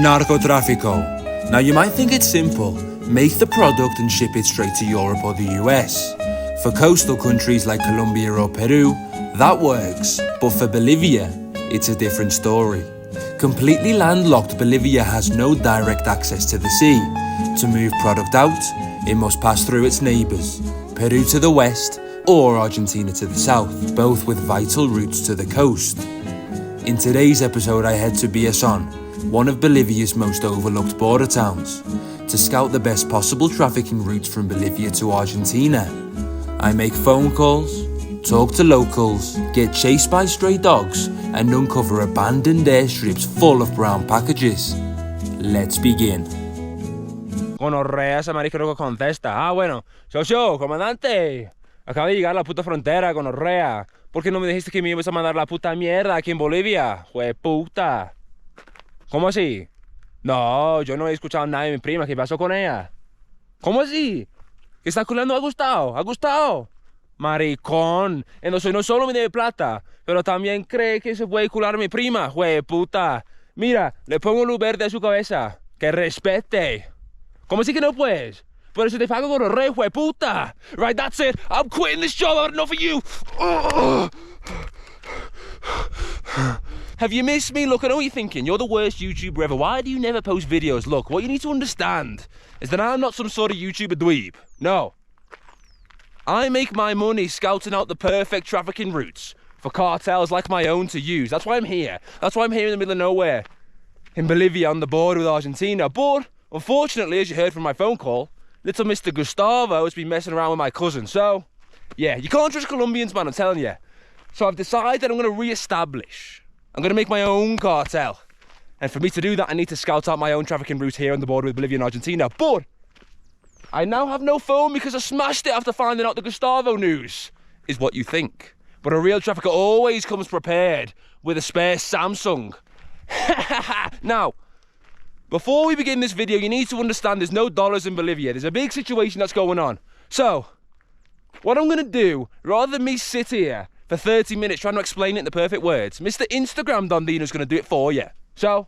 Narcotráfico. Now you might think it's simple. Make the product and ship it straight to Europe or the US. For coastal countries like Colombia or Peru, that works. But for Bolivia, it's a different story. Completely landlocked, Bolivia has no direct access to the sea. To move product out, it must pass through its neighbours, Peru to the west or Argentina to the south, both with vital routes to the coast. In today's episode, I head to Villazon, one of Bolivia's most overlooked border towns, to scout the best possible trafficking routes from Bolivia to Argentina. I make phone calls, talk to locals, get chased by stray dogs, and uncover abandoned airstrips full of brown packages. Let's begin. Gonorrea, ese marico no contesta. Ah, bueno. Socio, comandante. Acaba de llegar a la puta frontera, gonorrea. ¿Por qué no me dijiste que me ibas a mandar la puta mierda aquí en Bolivia? Jue puta. ¿Cómo así? No, yo no he escuchado nada de mi prima. ¿Qué pasó con ella? ¿Cómo así? ¿Que está culando a Gustavo? ¿A Gustavo? Maricón. Entonces no solo me debe plata, pero también cree que se puede cular a mi prima. Jue puta. Mira, le pongo luz verde a su cabeza. Que respete. ¿Cómo así que no puedes? Por eso te pago gonorrea, jue puta. Right, that's it. I'm quitting this job. I've had enough of you. Have you missed me? Look, I know what you're thinking. You're the worst YouTuber ever. Why do you never post videos? Look, what you need to understand is that I'm not some sort of YouTuber dweeb. No. I make my money scouting out the perfect trafficking routes for cartels like my own to use. That's why I'm here. That's why I'm here in the middle of nowhere, in Bolivia on the border with Argentina. But, unfortunately, as you heard from my phone call, little Mr. Gustavo has been messing around with my cousin. So, yeah, you can't trust Colombians, man, I'm telling you. So I've decided I'm going to re-establish. I'm going to make my own cartel. And for me to do that, I need to scout out my own trafficking route here on the border with Bolivia and Argentina. But I now have no phone because I smashed it after finding out the Gustavo news, is what you think. But a real trafficker always comes prepared with a spare Samsung. Now, before we begin this video, you need to understand there's no dollars in Bolivia. There's a big situation that's going on. So, what I'm going to do, rather than me sit here for 30 minutes trying to explain it in the perfect words, Mr. Instagram Don Dino's going to do it for you. So,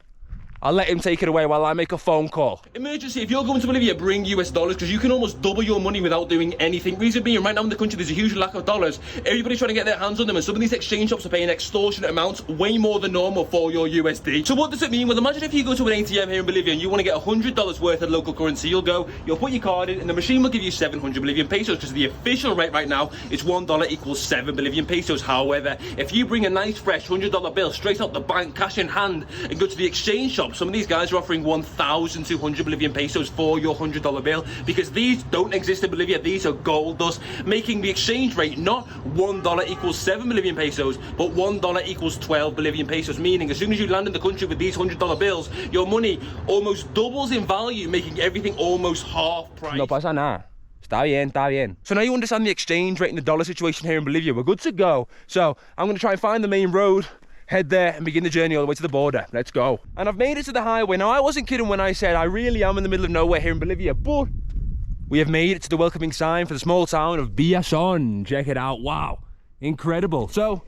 I'll let him take it away while I make a phone call. Emergency, if you're going to Bolivia, bring US dollars because you can almost double your money without doing anything. Reason being, right now in the country, there's a huge lack of dollars. Everybody's trying to get their hands on them, and some of these exchange shops are paying extortionate amounts, way more than normal for your USD. So what does it mean? Well, imagine if you go to an ATM here in Bolivia and you want to get $100 worth of local currency. You'll put your card in, and the machine will give you 700 Bolivian pesos because the official rate right now is $1 equals 7 Bolivian pesos. However, if you bring a nice fresh $100 bill straight out the bank, cash in hand, and go to the exchange shop, some of these guys are offering 1,200 Bolivian pesos for your $100 bill because these don't exist in Bolivia. These are gold dust, making the exchange rate not $1 equals 7 Bolivian pesos, but $1 equals 12 Bolivian pesos, meaning as soon as you land in the country with these $100 bills, your money almost doubles in value, making everything almost half price. No pasa nada. Está bien, está bien. So now you understand the exchange rate and the dollar situation here in Bolivia. We're good to go. So I'm going to try and find the main road, head there and begin the journey all the way to the border. Let's go. And I've made it to the highway. Now, I wasn't kidding when I said I really am in the middle of nowhere here in Bolivia, but we have made it to the welcoming sign for the small town of Villazon. Check it out. Wow. Incredible. So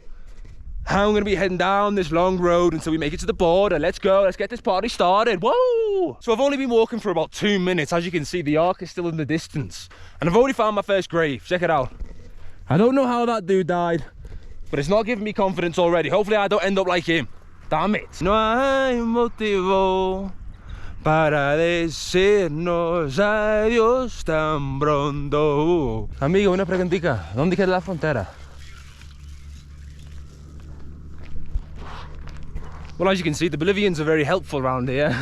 I'm going to be heading down this long road until we make it to the border. Let's go. Let's get this party started. Whoa. So I've only been walking for about 2 minutes. As you can see, the arc is still in the distance. And I've already found my first grave. Check it out. I don't know how that dude died, but it's not giving me confidence already. Hopefully I don't end up like him. Damn it. No hay motivo para decirnos adiós tan pronto. Amigo, una preguntita. ¿Dónde queda la frontera? Well, as you can see, the Bolivians are very helpful around here.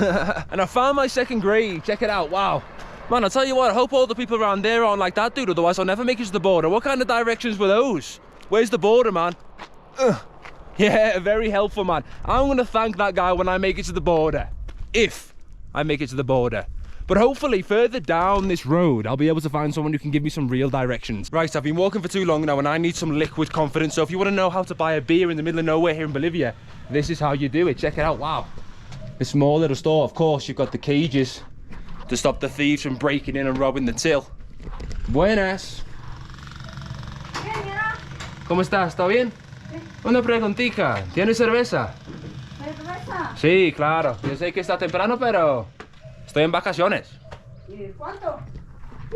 And I found my second grave. Check it out. Wow. Man, I'll tell you what, I hope all the people around there aren't like that dude, otherwise I'll never make it to the border. What kind of directions were those? Where's the border, man? Yeah, very helpful, man. I'm going to thank that guy when I make it to the border. If I make it to the border. But hopefully, further down this road, I'll be able to find someone who can give me some real directions. Right, I've been walking for too long now and I need some liquid confidence. So if you want to know how to buy a beer in the middle of nowhere here in Bolivia, this is how you do it. Check it out. Wow. This small little store. Of course, you've got the cages to stop the thieves from breaking in and robbing the till. Buenas. ¿Cómo estás? ¿Está bien? Una preguntita. ¿Tienes cerveza? ¿Cerveza? Sí, claro. Yo sé que está temprano, pero estoy en vacaciones. ¿Y cuánto?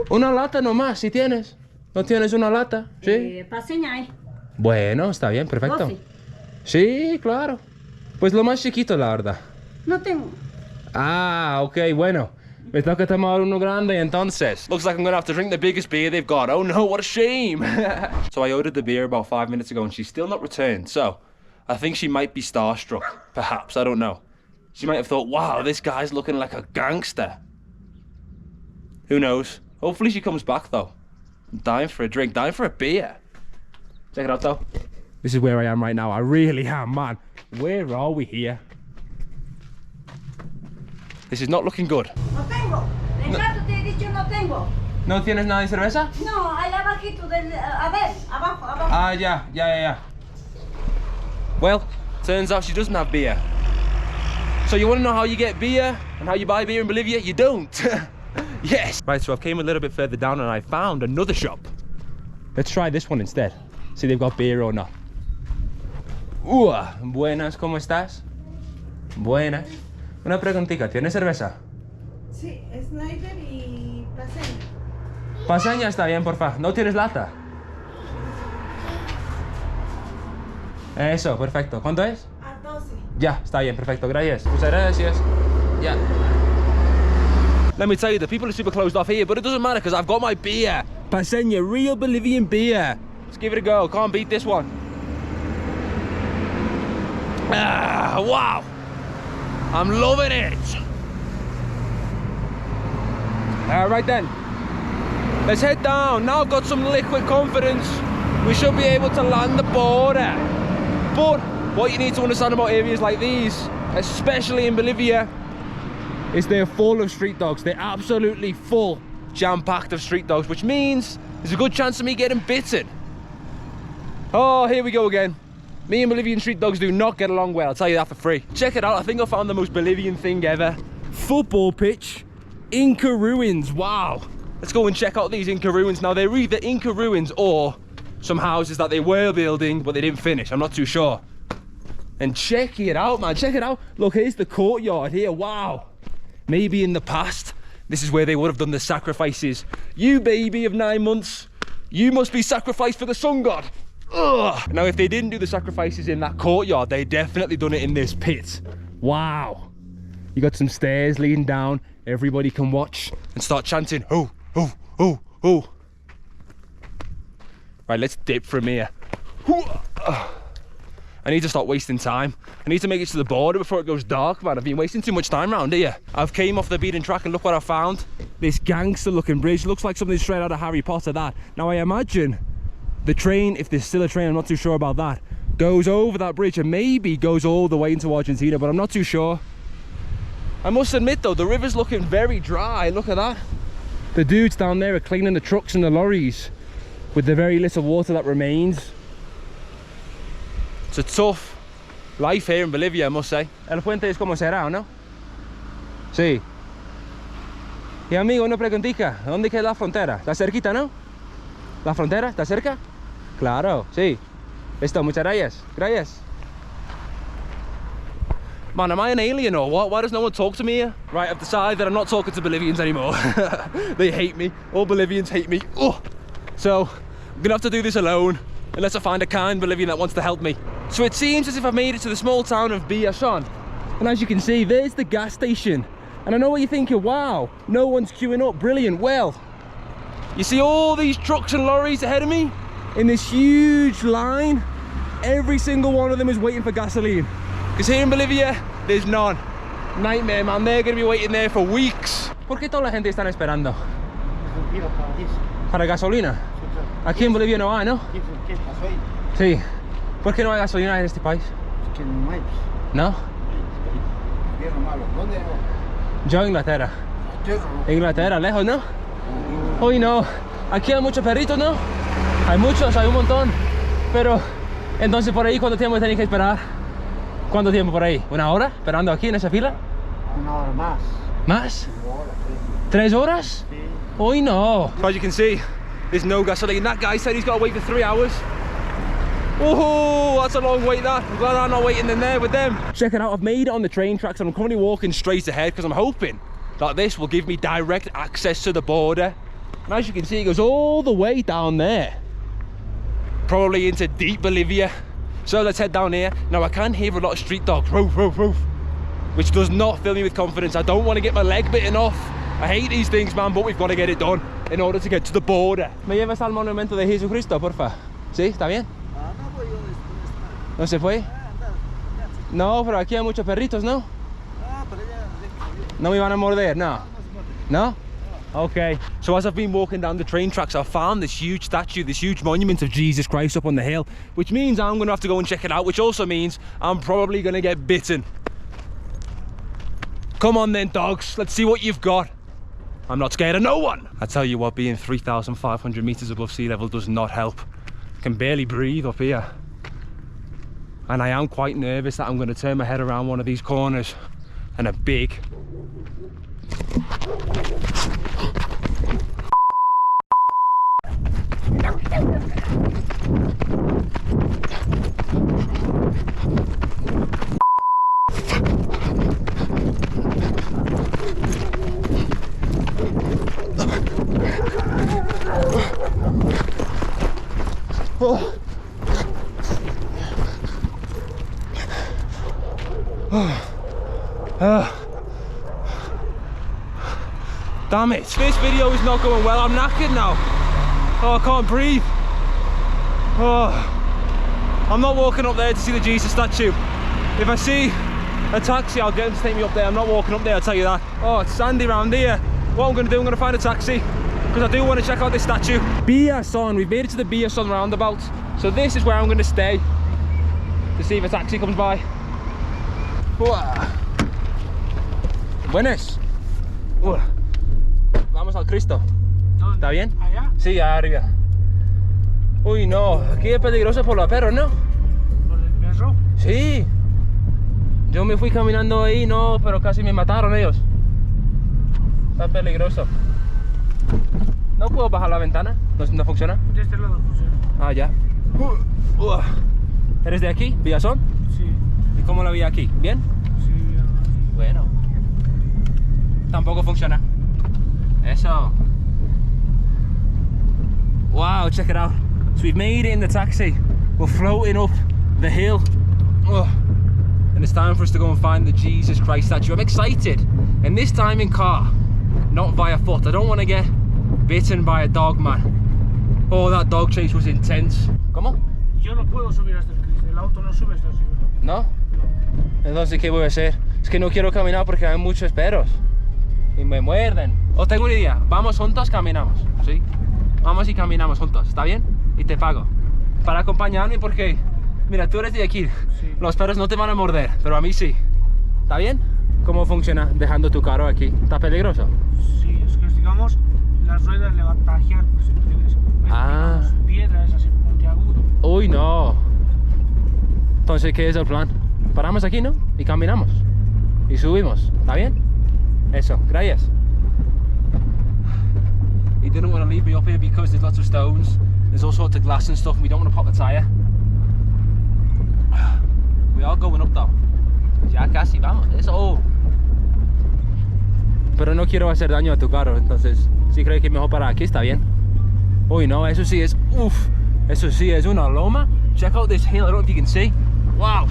Una lata nomás, si tienes. ¿No tienes una lata? Sí. Paseña ahí. Bueno, está bien, perfecto. 12. Sí, claro. Pues lo más chiquito, la verdad. No tengo. Ah, ok, bueno. Me toca tomar uno grande entonces. Looks like I'm gonna have to drink the biggest beer they've got. Oh no, what a shame. So I ordered the beer about 5 minutes ago and she's still not returned. So I think she might be starstruck, perhaps, I don't know. She might have thought, wow, this guy's looking like a gangster. Who knows? Hopefully she comes back though. I'm dying for a drink, dying for a beer. Check it out though. This is where I am right now. I really am, man. Where are we here? This is not looking good. No tengo. En caso te he dicho no tengo. ¿No tienes nada de cerveza? No, allá abajito del... A ver, abajo, abajo. Ah, yeah. Well, turns out she doesn't have beer. So you want to know how you get beer and how you buy beer in Bolivia? You don't. Yes. Right, so I've came a little bit further down and I found another shop. Let's try this one instead. See if they've got beer or not. Buenas, ¿cómo estás? Buenas. Una preguntita, ¿tienes cerveza? Sí, Snyder y paseña. Paseña está bien, porfa. ¿No tienes lata? Eso, perfecto. ¿Cuánto es? A 12. Ya, está bien, perfecto. Gracias. Muchas gracias. Yeah. Let me tell you, the people are super closed off here, but it doesn't matter because I've got my beer. Paseña, real Bolivian beer. Let's give it a go. Can't beat this one. Ah, wow. I'm loving it. Right then. Let's head down. Now I've got some liquid confidence. We should be able to land the border. But what you need to understand about areas like these, especially in Bolivia, is they're full of street dogs. They're absolutely full, jam-packed of street dogs, which means there's a good chance of me getting bitten. Oh, here we go again. Me and Bolivian street dogs do not get along well, I'll tell you that for free. Check it out, I think I found the most Bolivian thing ever. Football pitch, Inca ruins, wow. Let's go and check out these Inca ruins. Now they're either Inca ruins or some houses that they were building but they didn't finish, I'm not too sure. And check it out, man, check it out. Look, here's the courtyard here, wow. Maybe in the past, this is where they would have done the sacrifices. You baby of 9 months, you must be sacrificed for the sun god. Ugh. Now, if they didn't do the sacrifices in that courtyard, they definitely done it in this pit. Wow. You got some stairs leading down. Everybody can watch and start chanting, oh, oh, oh, oh. Right, let's dip from here. I need to start wasting time. I need to make it to the border before it goes dark, man. I've been wasting too much time around here. I've came off the beaten track and look what I found. This gangster looking bridge. Looks like something straight out of Harry Potter, that. Now, I imagine the train, if there's still a train, I'm not too sure about that, goes over that bridge and maybe goes all the way into Argentina, but I'm not too sure. I must admit though, the river's looking very dry. Look at that. The dudes down there are cleaning the trucks and the lorries with the very little water that remains. It's a tough life here in Bolivia, I must say. El puente es como será, ¿o no? Sí. Y amigo, una preguntita. ¿Dónde queda la frontera? ¿Está cerquita, no? ¿La frontera? ¿Está cerca? Claro, sí. Listo, muchas gracias. Gracias. Man, am I an alien or what? Why does no one talk to me here? Right, I've decided that I'm not talking to Bolivians anymore. They hate me. All Bolivians hate me. Oh. So, I'm gonna have to do this alone, unless I find a kind Bolivian that wants to help me. So it seems as if I've made it to the small town of Villazon. And as you can see, there's the gas station. And I know what you're thinking, wow, no one's queuing up, brilliant. Well, you see all these trucks and lorries ahead of me in this huge line? Every single one of them is waiting for gasoline. Because here in Bolivia, there's none. Nightmare, man, they're gonna be waiting there for weeks. ¿Por qué toda la gente están esperando? ¿Para gasolina? Aquí en Bolivia no hay, ¿no? Sí. ¿Por qué no hay gasolina en este país? Es que no hay. ¿No? Invierno malo. ¿Dónde? Yo, Inglaterra. Inglaterra, lejos, ¿no? Uy, no. Aquí hay muchos perritos, ¿no? Hay muchos, hay un montón. Pero, entonces por ahí, ¿cuánto tiempo tenéis que esperar? ¿Cuánto tiempo por ahí? ¿Una hora? ¿Esperando aquí en esa fila? Una hora más. ¿Más? 1 hora, sí. 3 horas? Sí. Uy, no. As you can see, there's no gasoline. That guy said he's got to wait for 3 hours. Oh, that's a long wait that. I'm glad I'm not waiting in there with them. Check it out, I've made it on the train tracks and I'm currently walking straight ahead because I'm hoping that this will give me direct access to the border. And as you can see, it goes all the way down there. Probably into deep Bolivia. So let's head down here. Now I can hear a lot of street dogs, roof, roof, roof, which does not fill me with confidence. I don't want to get my leg bitten off. I hate these things, man, but we've got to get it done in order to get to the border. ¿Me llevas al monumento de Jesucristo, porfa? ¿Sí? ¿Está bien? ¿No se puede? No, pero aquí hay muchos perritos, ¿no? No me van a morder, no? No? Okay. So as I've been walking down the train tracks, I've found this huge statue, this huge monument of Jesus Christ up on the hill, which means I'm going to have to go and check it out, which also means I'm probably going to get bitten. Come on then, dogs. Let's see what you've got. I'm not scared of no one. I tell you what, being 3,500 meters above sea level does not help. I can barely breathe up here. And I am quite nervous that I'm going to turn my head around one of these corners and a big damn it, this video is not going well. I'm knackered now. Oh, I can't breathe. Oh, I'm not walking up there to see the Jesus statue. If I see a taxi, I'll get him to take me up there. I'm not walking up there, I'll tell you that. Oh, it's sandy around here. What I'm going to do, I'm going to find a taxi because I do want to check out this statue. Villazon, we've made it to the Villazon roundabout. So this is where I'm going to stay to see if a taxi comes by. Buenas. Vamos al Cristo. ¿Está bien? ¿Allá? Sí, allá arriba. Uy, no, aquí es peligroso por los perros, ¿no? ¿Por el perro? Sí. Yo me fui caminando ahí, no, pero casi me mataron ellos. Está peligroso. ¿No puedo bajar la ventana? ¿No funciona? De este lado funciona. Ah, ya. ¿Eres de aquí, Villazon? Sí. ¿Y cómo la vi aquí? ¿Bien? Sí, bien. Bueno. Tampoco funciona. Eso. Wow, check it out. So we've made it in the taxi. We're floating up the hill. And it's time for us to go and find the Jesus Christ statue. I'm excited. And this time in car, not via foot. I don't want to get bitten by a dog, man. Oh, that dog chase was intense. ¿Cómo? Yo no puedo subir hasta el Cristo. El auto no sube hasta el Cristo. ¿No? Entonces, ¿qué voy a hacer? Es que no quiero caminar porque hay muchos perros. Y me muerden. Os tengo una idea. Vamos juntos, caminamos. ¿Sí? Vamos y caminamos juntos. ¿Está bien? Y te pago. Para acompañarme porque... Mira, tú eres de aquí. Sí. Los perros no te van a morder, pero a mí sí. ¿Está bien? ¿Cómo funciona dejando tu carro aquí? ¿Está peligroso? Sí, es que digamos, las ruedas le van a tajear, pues, ¿entiendes? Ah. Digamos, piedras así puntiagudo. Uy, no. Entonces, ¿qué es el plan? Paramos aquí, ¿no? Y caminamos. Y subimos. ¿Está bien? Eso, gracias. He didn't want to leave me up here because there's lots of stones. There's all sorts of glass and stuff and we don't want to pop the tyre. We are going up though. Ya casi, vamos, eso. Pero no quiero hacer daño a tu carro, entonces si crees que es mejor para aquí, está bien. Uy, no, eso sí es, eso sí es una loma. Check out this hill, I don't know if you can see. Wow.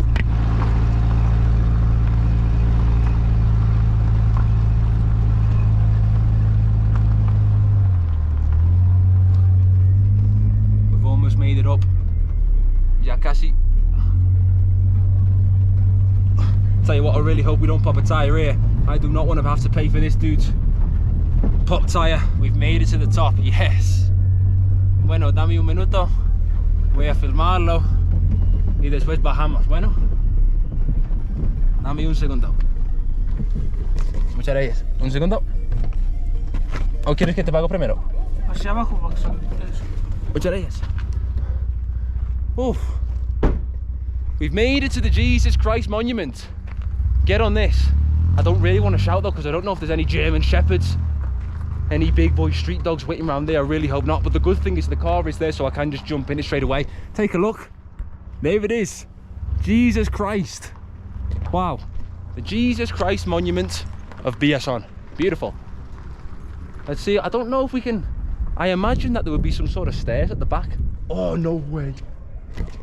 We've almost made it up. Ya casi. Tell you what, I really hope we don't pop a tyre here. I do not want to have to pay for this dude's pop tyre. We've made it to the top, yes. Bueno, dame un minuto. Voy a filmarlo. Y después bajamos, bueno. Dame un segundo. Muchas gracias. Un segundo. ¿O quieres que te pago primero? Hacia abajo para que salga eso. Muchas gracias. Oof. We've made it to the Jesus Christ monument. Get on this. I don't really want to shout though because I don't know if there's any German shepherds, any big boy street dogs waiting around there. I really hope not, but the good thing is the car is there so I can just jump in it straight away. Take a look. There it is. Jesus Christ. Wow. The Jesus Christ monument of Villazon. Beautiful. Let's see. I don't know if we can... I imagine that there would be some sort of stairs at the back. Oh, no way.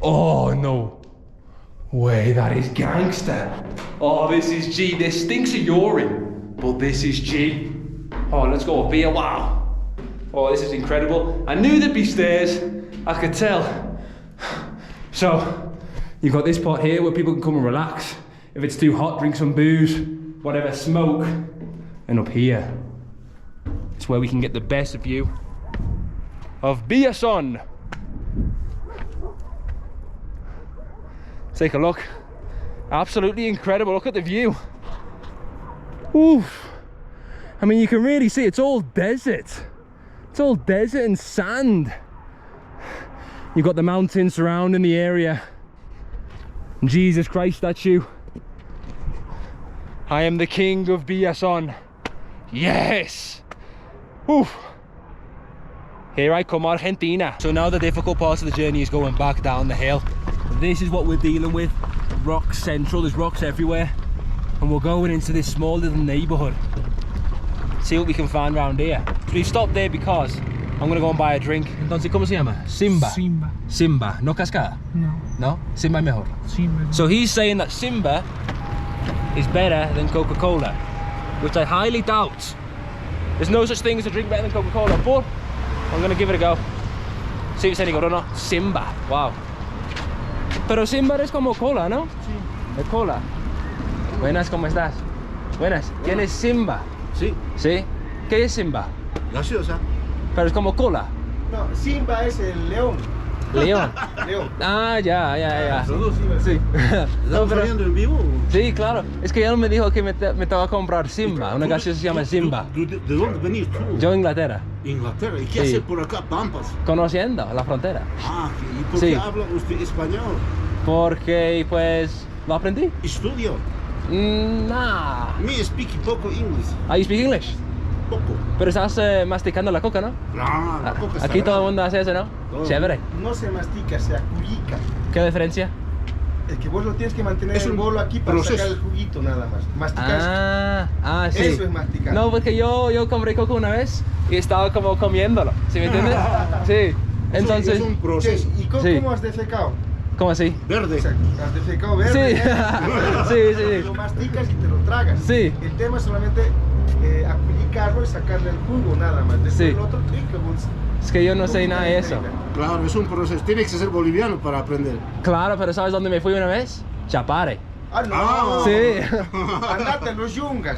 Oh, no way. That is gangster. Oh, this is G. This stinks of urine, but this is G. Oh, let's go up here. Wow. Oh, this is incredible. I knew there'd be stairs. I could tell. So, you've got this part here where people can come and relax. If it's too hot, drink some booze, whatever, smoke. And up here, it's where we can get the best view of Villazon. Take a look. Absolutely incredible. Look at the view. Oof. I mean, you can really see it's all desert. It's all desert and sand. You've got the mountains surrounding the area. Jesus Christ statue. I am the king of Villazon. Yes! Oof. Here I come, Argentina. So now the difficult part of the journey is going back down the hill. This is what we're dealing with. Rocks central, there's rocks everywhere. And we're going into this small little neighborhood. See what we can find around here. So we've stopped there because I'm gonna go and buy a drink. Entonces, ¿cómo se llama? Simba. Simba. Simba. No cascada? No. No? Simba es mejor. Simba. So he's saying that Simba is better than Coca-Cola, which I highly doubt. There's no such thing as a drink better than Coca-Cola, but I'm gonna give it a go. See if it's any good or not. Simba. Wow. Pero Simba es como cola, ¿no? Sí. Es cola. Buenas, ¿cómo estás? Buenas. ¿Quién es Simba? Sí, ¿Sí? ¿Qué es Simba? gaseosa. Pero es como cola. No, Simba es el león. León. León. Ah, ya. Simba, Sí. ¿Estamos pero- saliendo en vivo? Sí, claro. Es que él me dijo que me estaba a comprar Simba. Una gaseosa se llama Simba. ¿De dónde venís tú? Yo Inglaterra. Inglaterra. ¿Y qué Sí. haces por acá, Pampas? Conociendo la frontera. Ah, ¿y por Sí. qué habla usted español? Porque, pues, lo aprendí. Estudio. Nah. Me speak poco inglés. Ah, you speak English? Poco. Pero estás masticando la coca, ¿no? No, la coca está Aquí todo el grave. mundo hace eso, ¿no? Todo. Chévere. No se mastica, se aculica. ¿Qué diferencia? Es que vos lo tienes que mantener Es el un bolo aquí para proceso. sacar el juguito nada más. Masticar. Sí. Eso es masticar. No, porque yo compré coca una vez y estaba como comiéndolo. ¿Sí me entiendes? Sí. Entonces, Es un Che, proceso. ¿y cómo, Sí. cómo has defecado? ¿cómo así? Verde. O sea, has defecado Sí. verde. Sí. Lo masticas y te lo tragas. Sí. El tema es solamente aculicarlo y sacarle el jugo nada más. Después Sí. el otro trick, vos- Es que yo no sé nada de eso. Claro, es un proceso. Tienes que ser boliviano para aprender. Claro, pero ¿sabes dónde me fui una vez? Chapare. Ah, no. Ah. Sí. Andate a los yungas.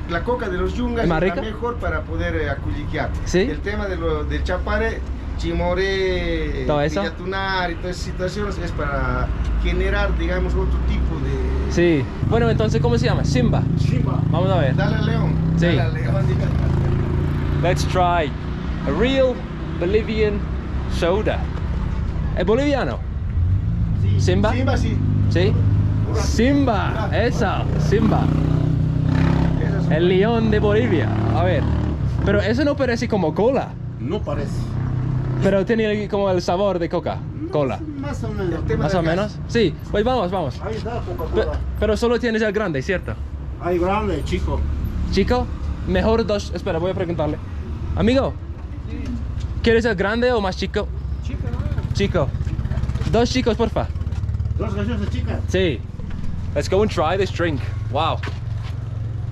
La coca de los yungas ¿Es más es rica? la mejor para poder aculiquear. ¿Sí? El tema del chapare, chimoré, ¿Todo eso? villatunar y todas esas situaciones es para generar, digamos, otro tipo de... Sí. Bueno, entonces, ¿cómo se llama? Simba. Simba. Vamos a ver. Dale al león. Sí. Dale al león, diga. Let's try a real Bolivian soda. ¿Es boliviano? Sí. ¿Simba? Simba, sí. ¿Sí? Simba, esa, Simba. Esas son- El león de Bolivia. A ver. Pero eso no parece como cola. No parece. Pero tiene como el sabor de coca. Cola. Más o menos. El tema Más del o gas. menos. Sí, pues vamos. Ahí está Pe- Coca-Cola. pero solo tienes el grande, ¿cierto? Hay grande, chico. Chico, mejor dos. Espera, voy a preguntarle. Amigo, ¿quieres el grande o más chico? Chico. Dos chicos, porfa. Dos gaseosas chicas. Sí. Let's go and try this drink. Wow.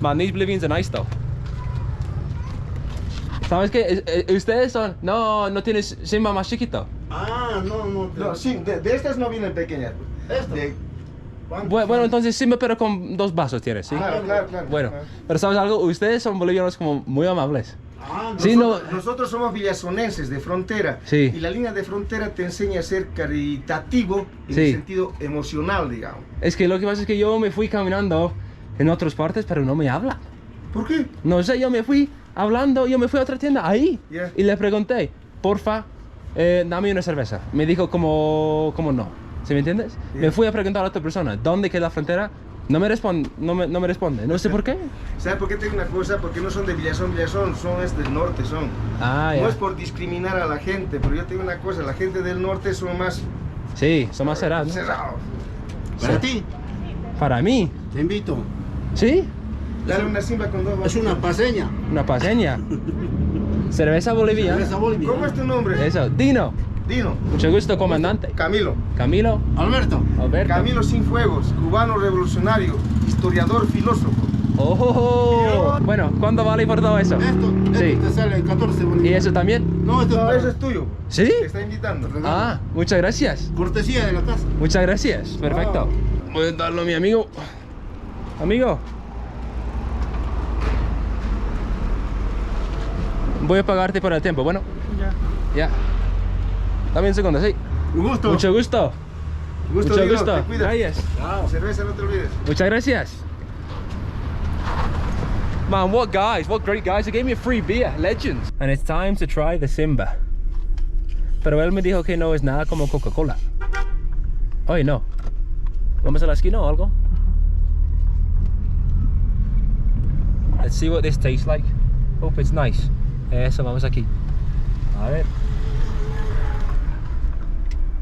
Man, these Bolivians are nice though. ¿Sabes qué? Ustedes son... No tienes Simba más chiquito. Ah, no. No, sí, de estas no vienen pequeñas. Esto. De- Bueno, entonces Simba pero con dos vasos tienes, ¿sí? Claro. Bueno, pero ¿sabes algo? Ustedes son bolivianos como muy amables. Ah, Sí, no... Nosotros somos villazonenses de frontera. Sí. Y la línea de frontera te enseña a ser caritativo en Sí. el sentido emocional, digamos. Es que lo que pasa es que yo me fui caminando en otras partes, pero no me hablan. ¿Por qué? No sé, yo me fui hablando, yo me fui a otra tienda ahí Yeah. y le pregunté, porfa, dame una cerveza. Me dijo como no, ¿sí me entiendes? Yeah. Me fui a preguntar a otra persona, ¿dónde queda la frontera? No me responde, no me responde, no sé por qué. ¿Sabes por qué tengo una cosa? Porque no son de Villazón, son es del norte, son. Ah, No ya. es por discriminar a la gente, pero yo tengo una cosa, la gente del norte son más Sí, son más cerrados, ¿no? Cerrado. Para ti, Para mí. te invito. ¿Sí? Dale una simba con dos Es una paseña. Una paseña. Cerveza boliviana. Cerveza Bolivia. ¿Cómo es tu nombre? Eso. Dino. Dino. Mucho gusto, comandante. Camilo. Camilo. Alberto. Alberto. Camilo Cienfuegos, cubano revolucionario, historiador, filósofo. Oh. Bueno, ¿cuánto vale por todo eso? Esto Sí. te sale en 14 bolivianos. ¿Y eso también? No, esto No, es eso es tuyo. ¿Sí? Te está invitando. Ah, muchas gracias. cortesía de la casa. Muchas gracias. Perfecto. Voy a darlo a mi amigo. Amigo. Voy a pagarte por el tiempo. Bueno, Ya. ya. Dame un segundo, sí. Un gusto. Mucho gusto. Gusto, Mucho Dino, gusto. te cuidas. Gracias. Cerveza, no te olvides. Muchas gracias. Man, what guys, what great guys. They gave me a free beer, legends. And it's time to try the Simba. Pero él me dijo que no es nada como Coca-Cola. Oye, no. ¿Vamos a la esquina o algo? Let's see what this tastes like. Hope it's nice. Eso, vamos aquí. A ver.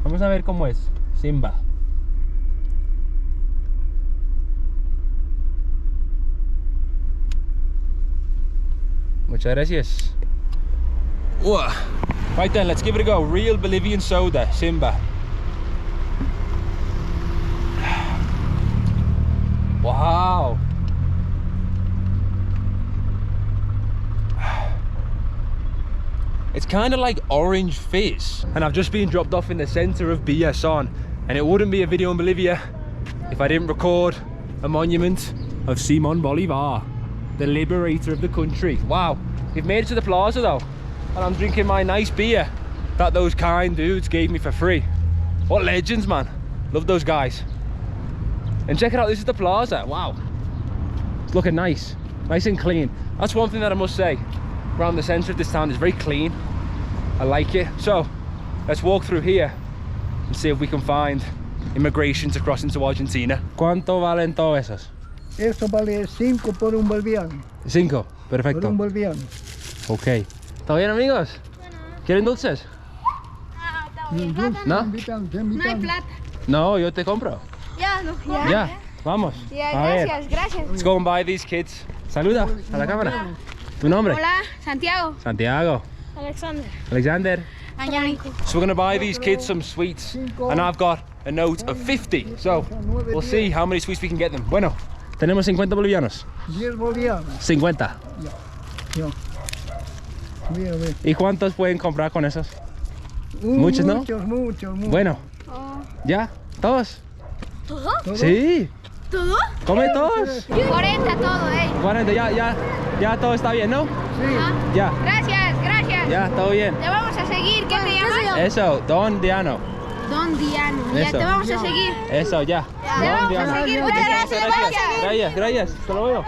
Vamos a ver cómo es. Simba. Muchas gracias. Whoa. Right then, let's give it a go. Real Bolivian soda, Simba. Wow. It's kind of like orange fizz. And I've just been dropped off in the center of Villazon. And it wouldn't be a video in Bolivia if I didn't record a monument of Simón Bolívar, the liberator of the country. Wow, we've made it to the plaza though. And I'm drinking my nice beer that those kind dudes gave me for free. What legends, man. Love those guys. And check it out, this is the plaza. Wow. It's looking nice. Nice and clean. That's one thing that I must say. Around the center of this town is very clean. I like it. So, let's walk through here and see if we can find immigration to cross into Argentina. ¿Cuánto valen todos esos? Eso vale 5 por un boliviano. 5. Por Perfecto. un boliviano. Ok. ¿Todo bien, amigos? ¿Quieren dulces? ¿No? Te No hay invitan. plata. No, yo te compro. Ya, no. Ya, vamos. Ya, A ver. gracias, gracias. Let's go and buy these kids. Saluda a la cámara. ¿Tu nombre? Hola, Santiago. Santiago. Alexander. Alexander. Angelico. So we're gonna buy these kids some sweets, and I've got a note of 50. So we'll see how many sweets we can get them. Bueno, tenemos 50 bolivianos. 10 bolivianos. 50. Yo. Mira, ve. ¿Y cuántos pueden comprar con esos? Muchos, ¿no? Muchos. Bueno, Oh. ¿ya? ¿Todos? ¿Todo? Sí. ¿Todo? Come todos. 40 todo, 40, ya todo está bien, ¿no? Ajá. Ya, Gracias. ya, todo bien. Te vamos a seguir. ¿Qué te llamas? Eso, Don Diano. Don Diano. Ya Eso. te vamos a seguir. Eso, ya. Te Don vamos a Diano. seguir. Muchas gracias. Gracias. Hasta luego.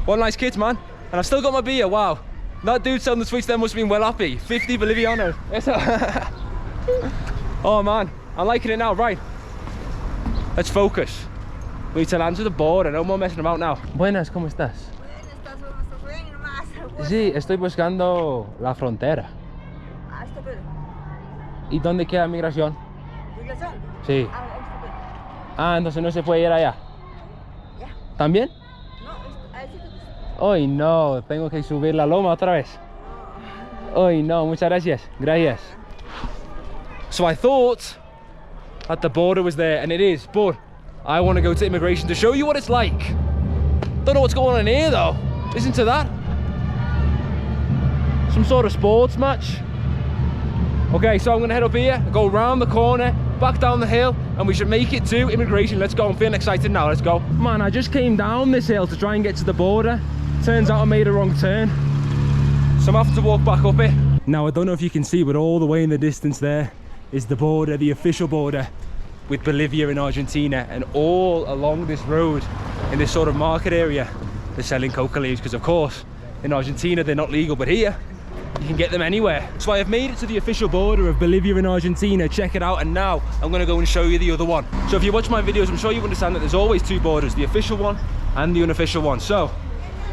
One nice kids, man. And I've still got my beer. Wow. That dude selling the sweets there must have been well happy. 50 Bolivianos. Oh man, I'm liking it now. Right. Let's focus. We need to land to the border. No more messing about now. Buenas, ¿cómo estás? Sí, estoy buscando la frontera. ¿Y dónde queda migración? Sí. Ah, entonces no se puede ir allá. ¿También? Hoy no, tengo que subir la loma otra vez. Hoy no, muchas gracias. Gracias. So I thought that the border was there, and it is, but I want to go to immigration to show you what it's like. Don't know what's going on in here though. Listen to that. Some sort of sports match. Okay, so I'm gonna head up here, go around the corner, back down the hill, and we should make it to immigration. Let's go. I'm feeling excited now. Let's go. Man, I just came down this hill to try and get to the border. Turns out I made a wrong turn, so I'm having to walk back up it. Now, I don't know if you can see, but all the way in the distance there is the border, the official border with Bolivia and Argentina, and all along this road in this sort of market area they're selling coca leaves, because of course in Argentina they're not legal, but here you can get them anywhere. So I have made it to the official border of Bolivia and Argentina. Check it out. And now I'm going to go and show you the other one. So if you watch my videos, I'm sure you understand that there's always two borders, the official one and the unofficial one. So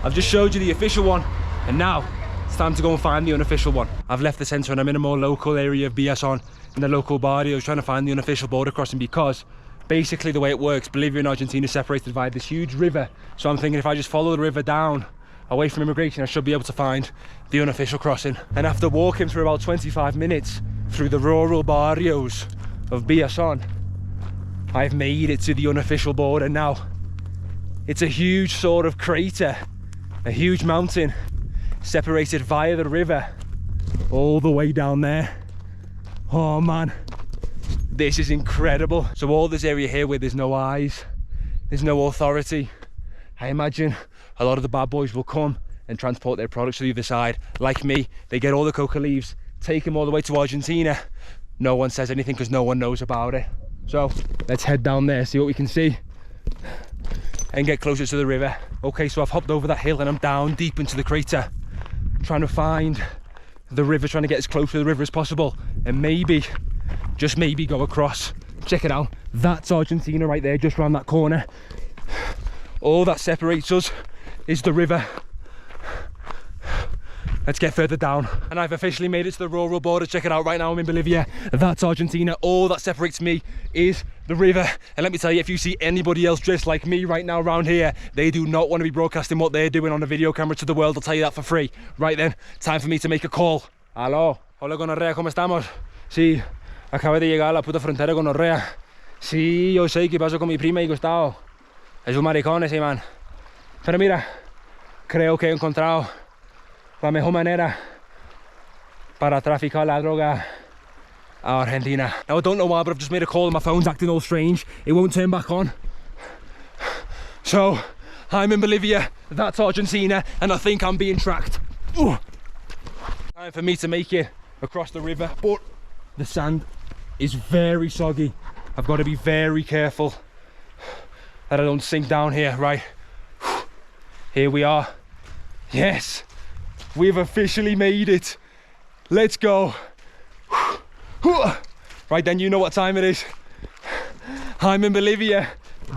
I've just showed you the official one, and now it's time to go and find the unofficial one. I've left the center and I'm in a more local area of Villazon. in the local barrios trying to find the unofficial border crossing, because basically the way it works, Bolivia and Argentina are separated by this huge river. So I'm thinking if I just follow the river down away from immigration, I should be able to find the unofficial crossing. And after walking for about 25 minutes through the rural barrios of Villazon, I've made it to the unofficial border now. It's a huge sort of crater, a huge mountain separated via the river all the way down there. Oh man, this is incredible. So all this area here where there's no eyes, there's no authority, I imagine a lot of the bad boys will come and transport their products to the other side. Like me, they get all the coca leaves, take them all the way to Argentina. No one says anything because no one knows about it. So let's head down there, see what we can see and get closer to the river. Okay, so I've hopped over that hill and I'm down deep into the crater, trying to find the river, trying to get as close to the river as possible and maybe, just maybe, go across. Check it out, that's Argentina right there, just around that corner. All that separates us is the river. Let's get further down. And I've officially made it to the rural border. Check it out, right now I'm in Bolivia. That's Argentina. All that separates me is the river. And let me tell you, if you see anybody else dressed like me right now around here, they do not want to be broadcasting what they're doing on a video camera to the world. I'll tell you that for free. Right then, time for me to make a call. Aló, hola Gonorrea, ¿cómo estamos? Sí, acabé de llegar a la puta frontera con Gonorrea. Sí, yo sé qué pasó con mi prima y Gustavo. Es un maricón ese man. Pero mira, creo que he encontrado la mejor manera para traficar la droga a Argentina. Now I don't know why, but I've just made a call and my phone's acting all strange. It won't turn back on. So, I'm in Bolivia, that's Argentina, and I think I'm being tracked. Ugh. Time for me to make it across the river, but the sand is very soggy. I've got to be very careful that I don't sink down here, right? Here we are. Yes, we've officially made it. Let's go. Right then, you know what time it is. I'm in Bolivia,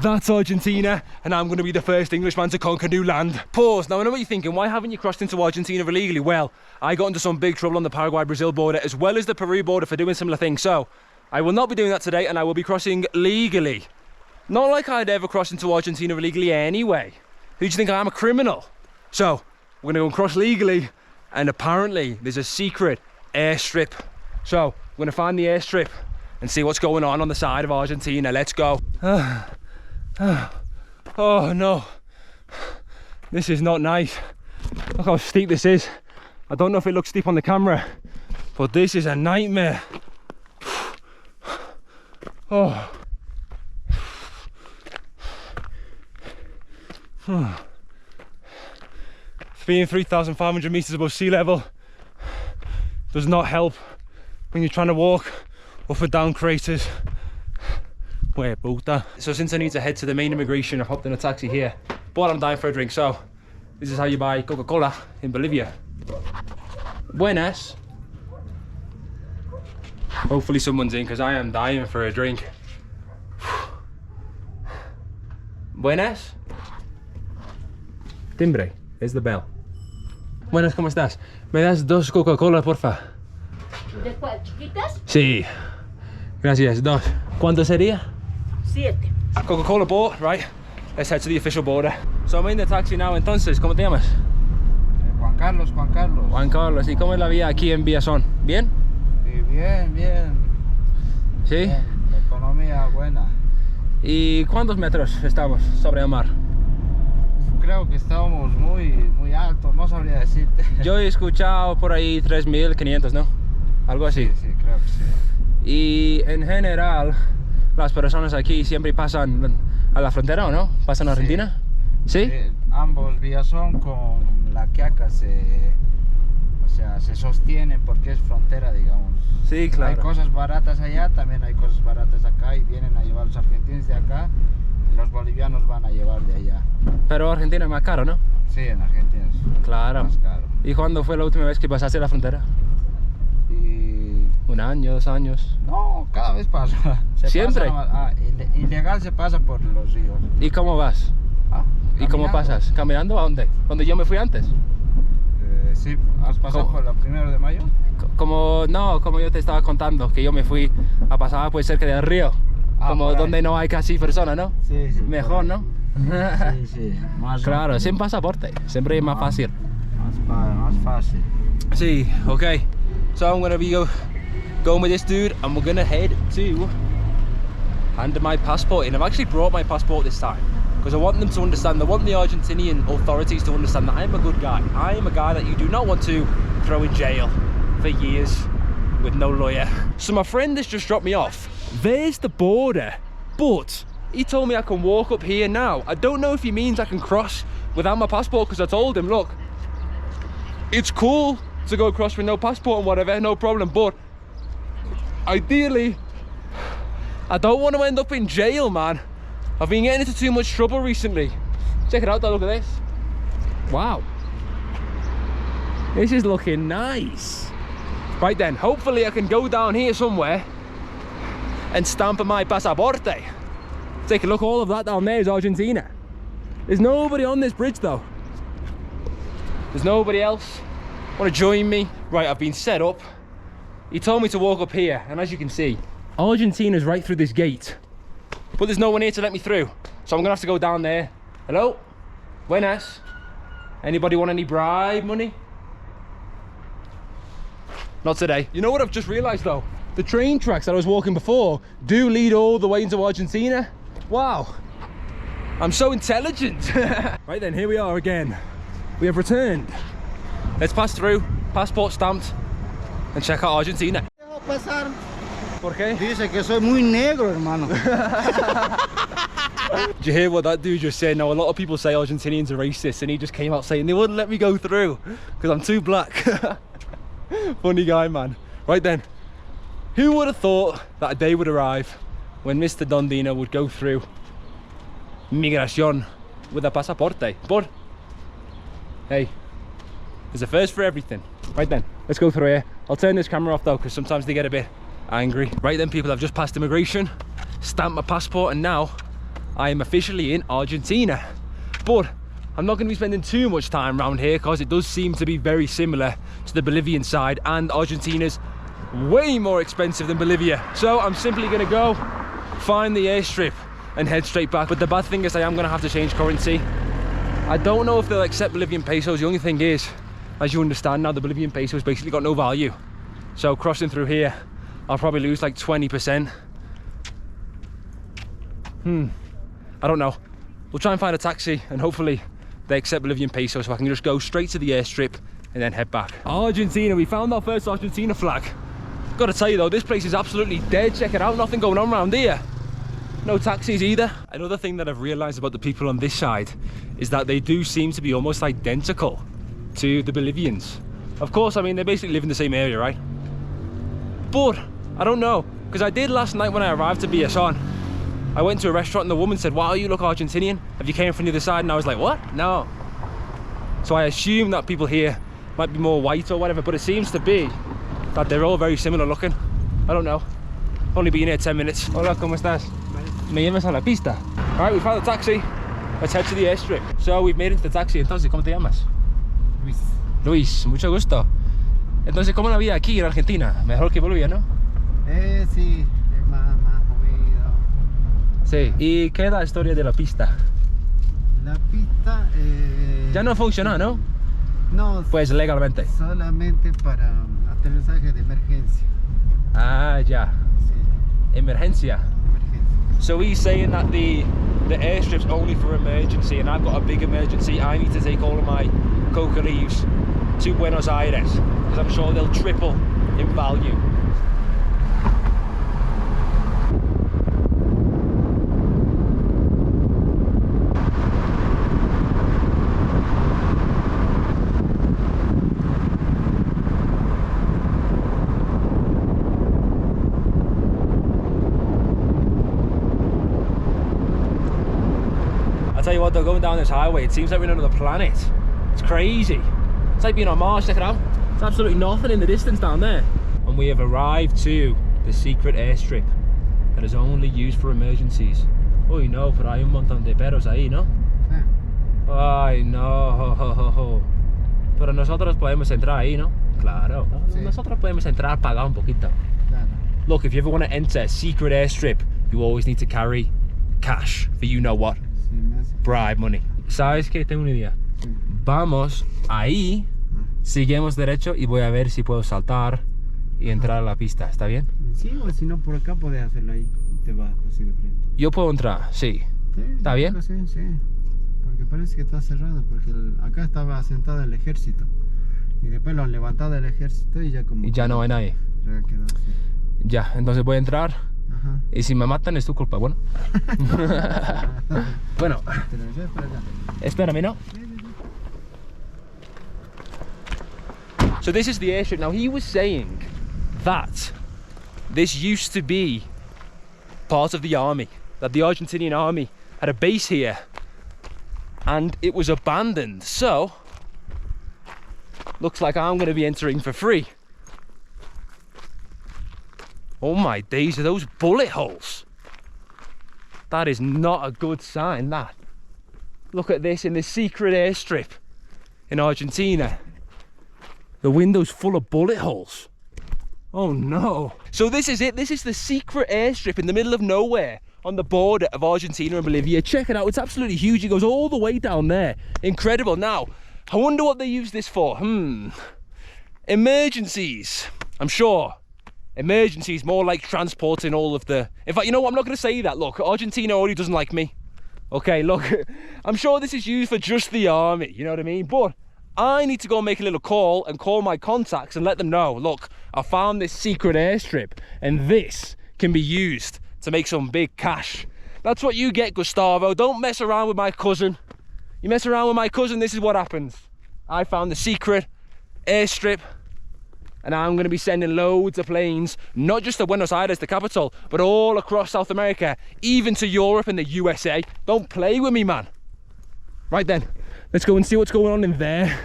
that's Argentina, and I'm going to be the first Englishman to conquer new land. Pause. Now I know what you're thinking, why haven't you crossed into Argentina illegally? Well, I got into some big trouble on the Paraguay-Brazil border as well as the Peru border for doing similar things, so I will not be doing that today and I will be crossing legally. Not like I'd ever cross into Argentina illegally anyway. Who do you think I am, a criminal? So, we're gonna go and cross legally, and apparently there's a secret airstrip. So, we're gonna find the airstrip and see what's going on the side of Argentina. Let's go. Oh no, this is not nice. Look how steep this is. I don't know if it looks steep on the camera, but this is a nightmare. Oh. Being 3,500 meters above sea level does not help when you're trying to walk up and down craters. Wait, puta. So since I need to head to the main immigration, I've hopped in a taxi here, but I'm dying for a drink, so this is how you buy Coca-Cola in Bolivia. Buenas. Hopefully someone's in, because I am dying for a drink. Buenas. Timbre, es the bell. Buenas, ¿cómo estás? ¿Me das 2 Coca-Cola, porfa? ¿De cuál? ¿Chiquitas? Sí. Gracias, 2. ¿Cuánto sería? 7. Coca-Cola bought, right? Let's head to the official border. So I'm in the taxi now, entonces, ¿cómo te llamas? Juan Carlos, Juan Carlos. Juan Carlos, ¿y cómo es la vida aquí en Villazon? ¿Bien? Sí, bien, bien. ¿Sí? Bien, la economía buena. ¿Y cuántos metros estamos sobre el mar? Creo que estamos muy altos, no sabría decirte. Yo he escuchado por ahí 3.500, ¿no? Algo así. Sí, creo que sí. Y en general, las personas aquí siempre pasan a la frontera, ¿o no? ¿Pasan a Argentina? ¿Sí? Ambos Villazon con la Quiaca se sostienen porque es frontera, digamos. Sí, claro. Hay cosas baratas allá, también hay cosas baratas acá y vienen a llevar los argentinos de acá y los bolivianos van a llevar de allá. Pero Argentina es más caro, ¿no? Sí, en Argentina es claro. Más caro. ¿Y cuándo fue la última vez que pasaste la frontera? Y... 1 año, 2 años. No, cada vez pasa. ¿Siempre? Ilegal se pasa por los ríos. ¿Y cómo vas? ¿Y cómo pasas? ¿Caminando a dónde? ¿Donde yo me fui antes? Sí, ¿has pasado por la 1 de mayo? Como yo te estaba contando, que yo me fui a pasar pues cerca del río. Como donde no hay casi personas, ¿no? Sí, sí. Mejor, ¿no? Sí, sí. Más Claro, sin pasaporte, siempre es más fácil. más fácil. See, okay. So I'm gonna be going with this dude, and we're gonna head to hand my passport in. I've actually brought my passport this time because I want them to understand. I want the Argentinian authorities to understand that I'm a good guy. I am a guy that you do not want to throw in jail for years with no lawyer. So my friend has just dropped me off. There's the border, but he told me I can walk up here now. I don't know if he means I can cross without my passport, because I told him, look, it's cool to go across with no passport and whatever, no problem, but ideally I don't want to end up in jail, man. I've been getting into too much trouble recently. Check it out though, look at this. Wow, this is looking nice. Right then, hopefully I can go down here somewhere and stamp my pasaporte. Take a look, all of that down there is Argentina. There's nobody on this bridge though. There's nobody else want to join me. Right, I've been set up. He told me to walk up here, and as you can see, Argentina's right through this gate, but there's no one here to let me through, so I'm gonna have to go down there. Hello? Buenas? Anybody want any bribe money? Not today. You know what I've just realized though? The train tracks that I was walking before do lead all the way into Argentina. Wow, I'm so intelligent. Right then, here we are again. We have returned. Let's pass through, passport stamped, and check out Argentina. Pasar. ¿Por qué? Dice que soy muy negro, hermano. Did you hear what that dude just said? Now, a lot of people say Argentinians are racist, and he just came out saying they wouldn't let me go through because I'm too black. Funny guy, man. Right then, who would have thought that a day would arrive when Mr. Dondino would go through Migración with a pasaporte? But hey, there's a first for everything. Right then, let's go through here. I'll turn this camera off though, because sometimes they get a bit angry. Right then, people, I've just passed immigration, stamped my passport, and now I am officially in Argentina. But I'm not going to be spending too much time around here because it does seem to be very similar to the Bolivian side, and Argentina's way more expensive than Bolivia. So I'm simply going to go find the airstrip and head straight back. But the bad thing is I am going to have to change currency. I don't know if they'll accept Bolivian pesos. The only thing is, as you understand now, the Bolivian peso has basically got no value. So crossing through here, I'll probably lose like 20%. I don't know. We'll try and find a taxi, and hopefully they accept Bolivian peso so I can just go straight to the airstrip and then head back. Argentina, we found our first Argentina flag. Gotta tell you though, this place is absolutely dead. Check it out, nothing going on around here. No taxis either. Another thing that I've realized about the people on this side is that they do seem to be almost identical to the Bolivians. Of course, I mean, they basically live in the same area, right? But I don't know, because I did last night when I arrived to Villazon. I went to a restaurant and the woman said, wow, you look Argentinian. Have you came from the other side? And I was like, what? No. So I assume that people here might be more white or whatever, but it seems to be that they're all very similar looking. I don't know. Only been here 10 minutes. Hola, ¿cómo estás? Me llevas a la pista. All right, we found the taxi. Let's head to the airstrip. So we've made it to the taxi. Entonces, ¿cómo te llamas? Luis. Luis, mucho gusto. Entonces, ¿cómo la vida aquí en Argentina? Mejor que Bolivia, ¿no? Sí, es más movido. Sí. ¿Y qué es la historia de la pista? La pista... Ya no funciona, ¿no? No, Pues legalmente. solamente para aterrizaje de emergencia. Ah, ya. Sí, Emergencia. emergencia. So he's saying that the airstrip's only for emergency, and I've got a big emergency. I need to take all of my coca leaves to Buenos Aires because I'm sure they'll triple in value. Tell you what though, going down this highway, it seems like we're on another planet. It's crazy. It's like being on Mars, check it out. It's absolutely nothing in the distance down there. And we have arrived to the secret airstrip that is only used for emergencies. Uy, no, pero hay un montón de perros ahí, ¿no? Ay, no. Pero Pero nosotros podemos entrar ahí, ¿no? Claro. Sí. Nosotros podemos entrar, pagar un poquito. Claro. Look, if you ever want to enter a secret airstrip, you always need to carry cash for you know what. Sí, me hace. Bribe money. ¿Sabes qué? Tengo una idea. Sí. Vamos ahí, seguimos derecho y voy a ver si puedo saltar y entrar a la pista. ¿Está bien? Sí, o si no, por acá puedes hacerlo ahí. Te vas así de frente. Yo puedo entrar, sí. Sí, ¿Está yo bien? creo que sí, sí. Porque parece que está cerrado, porque acá estaba sentado el ejército. Y después lo han levantado el ejército y ya como... Y ya no hay nadie. Ya quedó así. Ya, entonces voy a entrar. Ajá. Y si me matan es tu culpa, bueno. Bueno, Te lo llevas para allá. espérame, ¿no? So this is the airstrip. Now he was saying that this used to be part of the army, that the Argentinian army had a base here and it was abandoned. So looks like I'm going to be entering for free. Oh my days, are those bullet holes? That is not a good sign, that. Look at this in this secret airstrip in Argentina. The window's full of bullet holes. Oh no. So this is it. This is the secret airstrip in the middle of nowhere on the border of Argentina and Bolivia. Check it out. It's absolutely huge. It goes all the way down there. Incredible. Now, I wonder what they use this for. Emergencies. I'm sure. Emergencies, more like transporting all of the... In fact, you know what? I'm not going to say that. Look, Argentina already doesn't like me. Okay, look, I'm sure this is used for just the army. You know what I mean? But I need to go and make a little call and call my contacts and let them know, look, I found this secret airstrip and this can be used to make some big cash. That's what you get, Gustavo. Don't mess around with my cousin. You mess around with my cousin, this is what happens. I found the secret airstrip and I'm going to be sending loads of planes, not just to Buenos Aires, the capital, but all across South America, even to Europe and the USA. Don't play with me, man. Right then, let's go and see what's going on in there.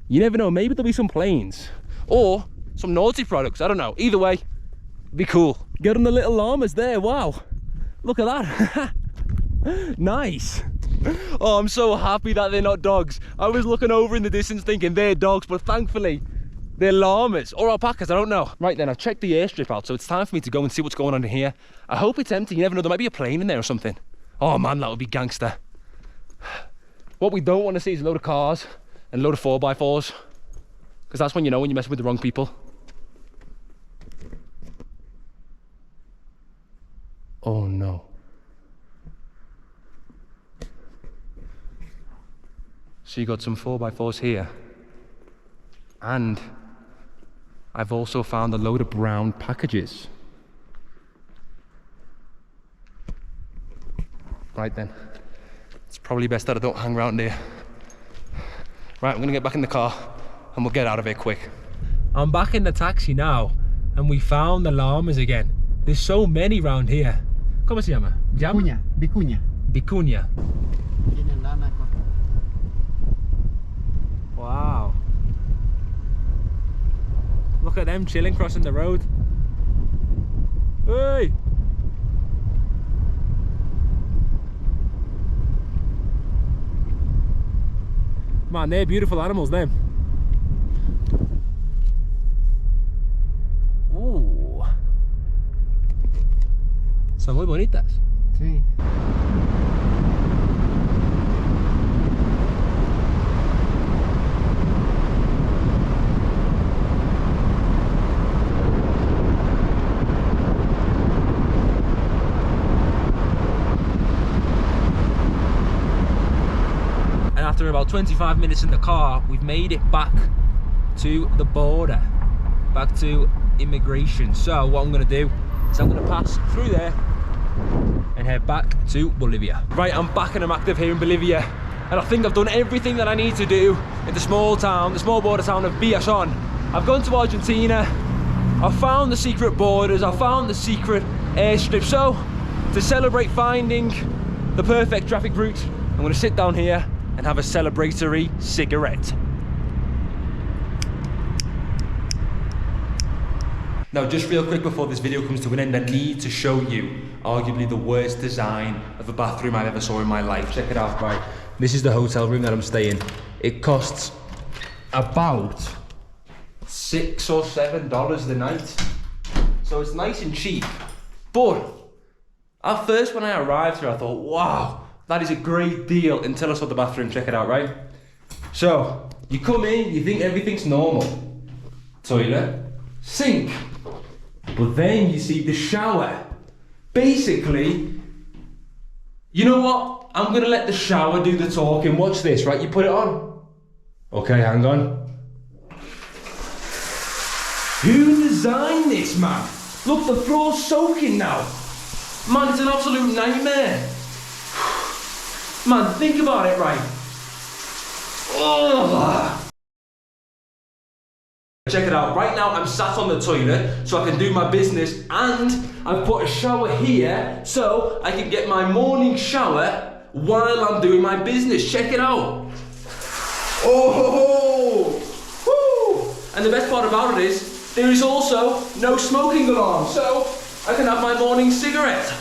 You never know, maybe there'll be some planes or some naughty products, I don't know. Either way, it'd be cool. Getting the little llamas there, wow. Look at that. Nice. Oh, I'm so happy that they're not dogs. I was looking over in the distance thinking they're dogs, but thankfully they're llamas or alpacas, I don't know. Right then, I've checked the airstrip out, so it's time for me to go and see what's going on in here. I hope it's empty. You never know, there might be a plane in there or something. Oh man, that would be gangster. What we don't want to see is a load of cars and a load of 4x4s, because that's when you know when you're messing with the wrong people. Oh no. So you got some 4x4s here, and I've also found a load of brown packages. Right then, it's probably best that I don't hang around here. Right, I'm gonna get back in the car and we'll get out of here quick. I'm back in the taxi now and we found the llamas again. There's so many round here. ¿Cómo se llama? Vicuña, vicuña. Vicuña. Tienen lana con... Wow. Look at them chilling crossing the road. Hey! Man, they're beautiful animals, them. Ooh. Son muy bonitas. Sí. After about 25 minutes in the car, we've made it back to the border, back to immigration. So what I'm going to do is I'm going to pass through there and head back to Bolivia. Right, I'm back and I'm active here in Bolivia, and I think I've done everything that I need to do in the small border town of Villazon. I've gone to Argentina, I've found the secret borders, I've found the secret airstrip. So to celebrate finding the perfect traffic route, I'm going to sit down here and have a celebratory cigarette. Now, just real quick before this video comes to an end, I need to show you arguably the worst design of a bathroom I've ever saw in my life. Check it out, right? This is the hotel room that I'm staying. It costs about $6 or $7 the night. So it's nice and cheap. But at first when I arrived here, I thought, wow, that is a great deal until I saw the bathroom. Check it out, right? So you come in, you think everything's normal. Toilet, sink. But then you see the shower. Basically, you know what? I'm gonna let the shower do the talking. Watch this, right? You put it on. Okay, hang on. Who designed this, man? Look, the floor's soaking now. Man, it's an absolute nightmare. Man, think about it, right? Oh. Check it out, right now I'm sat on the toilet so I can do my business, and I've put a shower here so I can get my morning shower while I'm doing my business. Check it out. Oh, woo. And the best part about it is there is also no smoking alarm, so I can have my morning cigarette.